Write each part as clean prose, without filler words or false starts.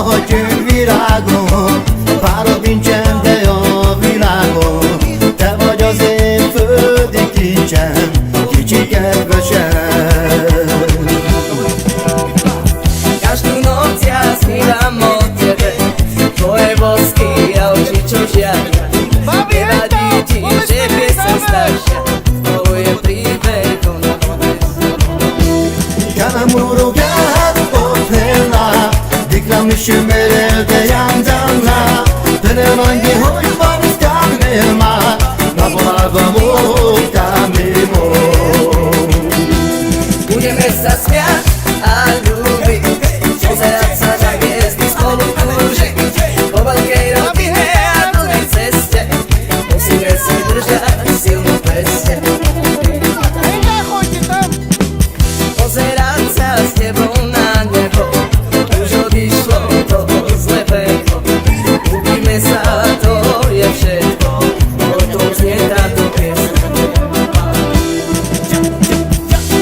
vagyunk virágon, párod nincsen, de a világon. Te vagy az én földi kincsem, kicsi kedvesem. Každú noc ja snívam o tebe, tvoje bosky a oči, čo žiaria. Nevadí ti, že piesem staršia, to je príbeh o nás. Yağmurken otella, diklamışım elde yandanla. Benim hangi hoş var istemema, nabavam ukamimo. Budeme sa smiať a ľúbiť, pozerať sa na hviezdy spolu kúžiť. Po veľkej rodine a dlhej ceste musíme si držať silnú peste. Pozerať sa s tebou na nebo, už odišlo to zlé peklo. Ľúbime sa, to je všetko, o tom znie táto piesň.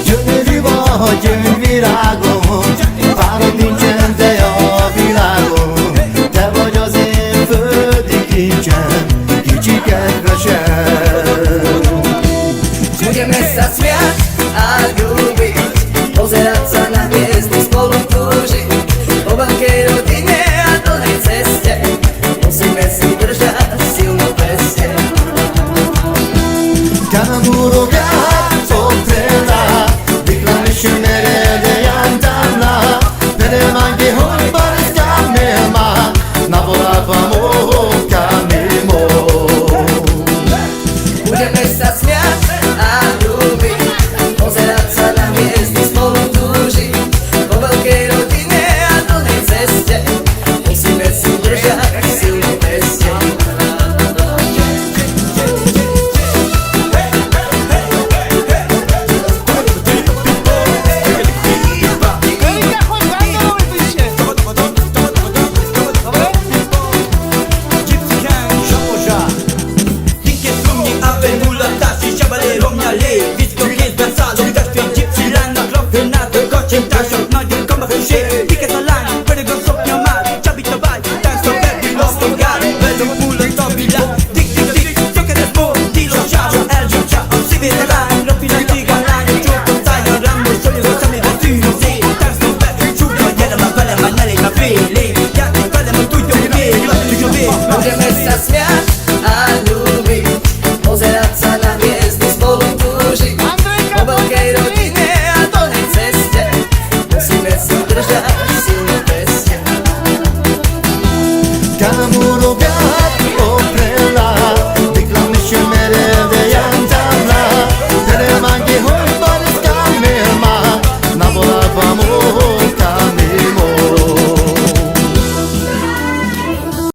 Gyönyörű vagyunk virágon, párod nincsen, de a világon. Te vagy az én földi kincsem, kicsi kedvesem. Budeme sa smiať a ľúbiť, pozerať sa na hviezdy spolu túžiť. Po veľkej